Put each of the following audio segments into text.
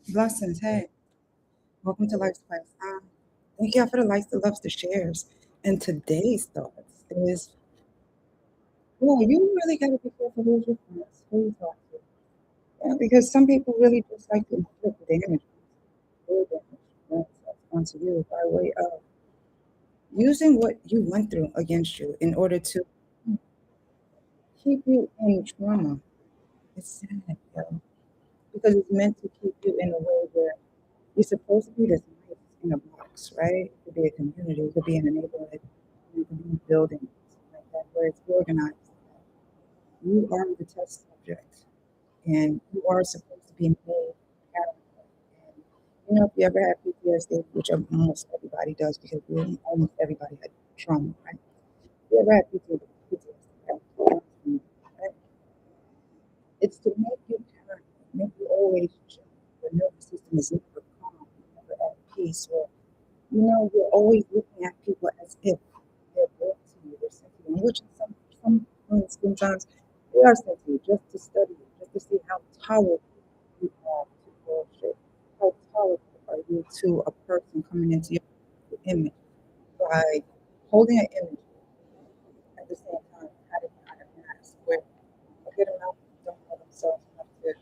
Blessings. Hey, welcome to Life's Class. Thank you for the likes, the loves, the shares. And today's thoughts is, well, you really got to be careful who's your friends, who you talk to. Yeah, because some people really just like to inflict damage, real damage, right, onto you by way of using what you went through against you in order to keep you in trauma. It's sad, yo, because it's meant to keep you in a way where you're supposed to be this nice in a box, right? It could be a community, it could be in a neighborhood, it could be a building, something like that, where it's organized. You are the test subject, and you are supposed to be made character. And if you ever had PTSD, which almost everybody does, because almost everybody had trauma, right? If you ever had PTSD, right? It's to make you character, make you always jump. Your nervous system is never calm, never at peace, or you're always looking at people as if they're brought to you, they're sent to you, which in some points, sometimes they are sent to you just to study you, just to see how tolerable you are to bullshit. How tolerable are you to a person coming into your image by holding an image at the same time, having a mask where a good amount don't know themselves enough to,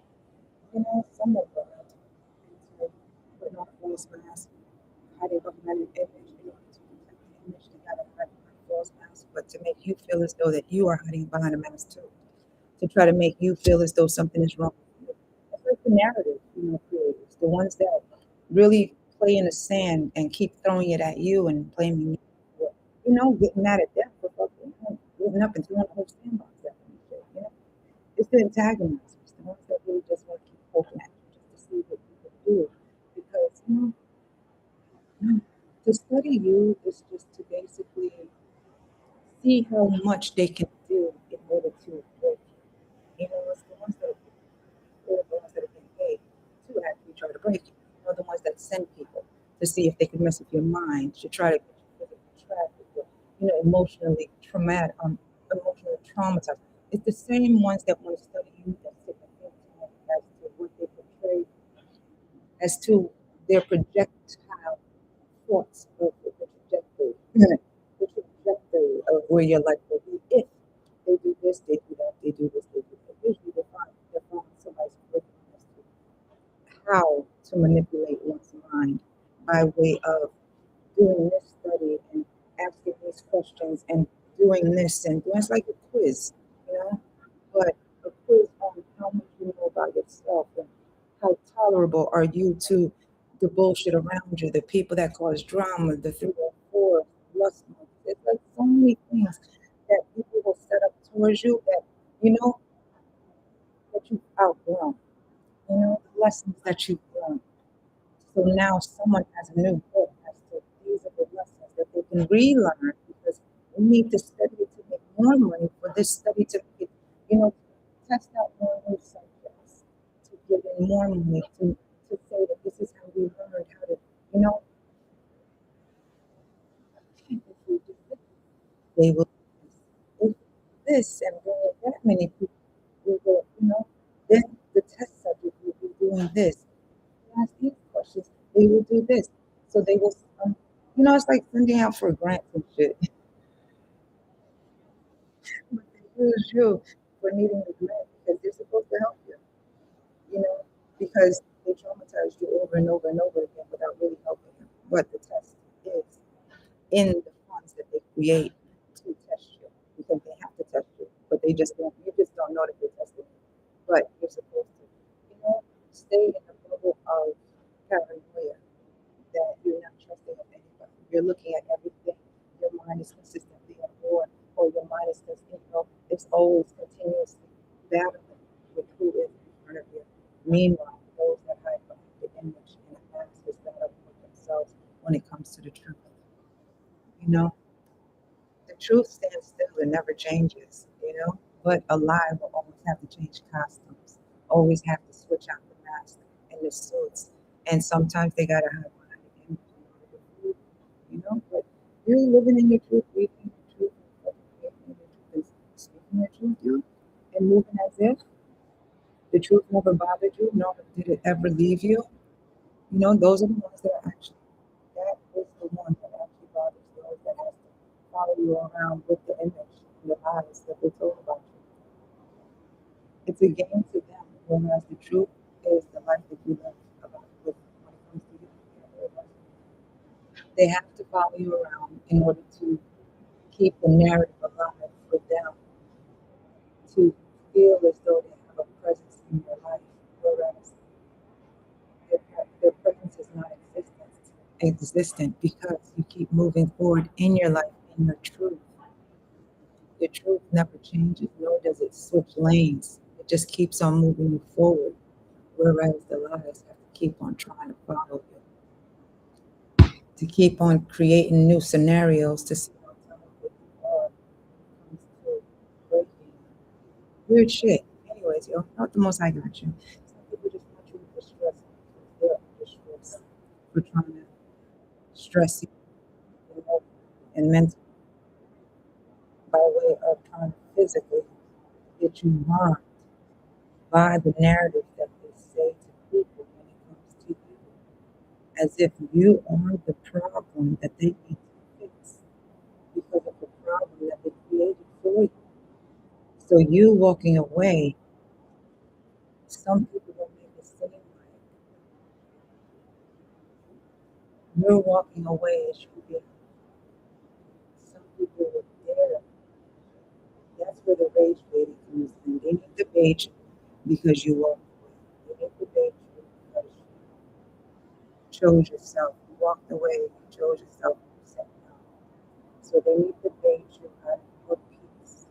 some of them into putting on a false mask, hiding behind an image in order to protect the image they got to hide behind a false mask, but to make you feel as though that you are hiding behind a mask too, to try to make you feel as though something is wrong with you. That's like the narrative, creators, the ones that really play in the sand and keep throwing it at you and blaming you for, getting mad at them for fucking, getting up and throwing the whole sandbox at them and shit. It's the antagonizers, the ones that really just want to keep poking at you just to see what you can do. Because, to study you is just to basically see how much they can do in order to break you. It's the ones that are the ones that are getting paid to actually try to break you. The ones that send people to see if they can mess with your mind, to try to get you physically trapped, emotionally traumatic, emotionally traumatized. It's the same ones that want to study you that sit and think too much as to what they portray, as to their projectile thoughts of the trajectory, the trajectory of where your life will be if they do this, they do that, they do this, they do that. Usually they find somebody's curriculum as to how to manipulate one's mind by way of doing this study and asking these questions and doing this and doing it's like a quiz, you know, but a quiz on how much you know about yourself and how tolerable are you to the bullshit around you, the people that cause drama, the 304, lust month. It's like so many things that people will set up towards you that, you know, that you've outgrown, lessons that you've learned. So now someone has a new book as to these are the lessons that they can relearn because we need to study it to make more money for this study to make it, test out more new subjects, to give in more money, to say that this is how we learned how to, you know, if we do this, they will do this. If this and bring in that many people, we will, then the test subject will be doing this. Ask these questions, they will do this. So they will, it's like sending out for grants and shit. But they use you for needing the grant because they're supposed to help you, because they traumatized you over and over and over again without really helping you. But the test is in the funds that they create to test you because they have to test you, but you just don't know that they're testing you. But you're supposed to, stay in the bubble of paranoia that you're not trusting of anybody. You're looking at everything. Your mind is consistently at war, or your mind is it's always continuously battling with who is in front of you. Meanwhile, those that hide behind the image and the mask is battling with themselves when it comes to the truth. You know, the truth stands still and never changes, but a lie will always have to change costumes, always have to switch out the mask and the suits. And sometimes they gotta hide behind the image in order to fool but you're living in your truth, breathing your truth, and fucking creating your truth, and speaking your truth, and moving as if the truth never bothered you, nor did it ever leave you. Those are the ones that are actually, that is the one that actually bothers those that has to follow you around with the image and the lies that they told about you. It's a game to them, whereas the truth is the life that you live about with when it comes to you. They have to follow you around in order to keep the narrative alive for them to feel as though they have a presence in your life, whereas their presence is not existent because you keep moving forward in your life, in your truth. Your truth never changes, nor does it switch lanes. It just keeps on moving you forward, whereas the lies have to keep on trying to follow you, to keep on creating new scenarios to see how talented you are when it comes to breaking weird shit. Anyways, not the most I got you. Some people just want you to stress because they're under stress for trying to stress you, and mentally by way of trying to physically get you harmed by the narrative that they say to people when it comes to you, as if you are the problem that they need to fix because of the problem that they created for you. So you walking away, some people will make it seem like you're walking away as you did. Some people were there. That's where the rage baiting comes in. They need to bait you because you walked away. They need to bait you because you chose yourself. You walked away. You chose yourself. You said no. So they need to bait you out of your peace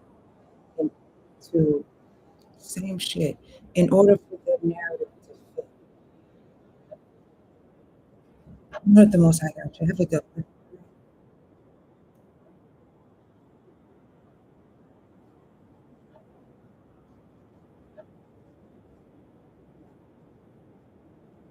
into same shit in order for the narrative to fit. Not the most I got you. Have a good one.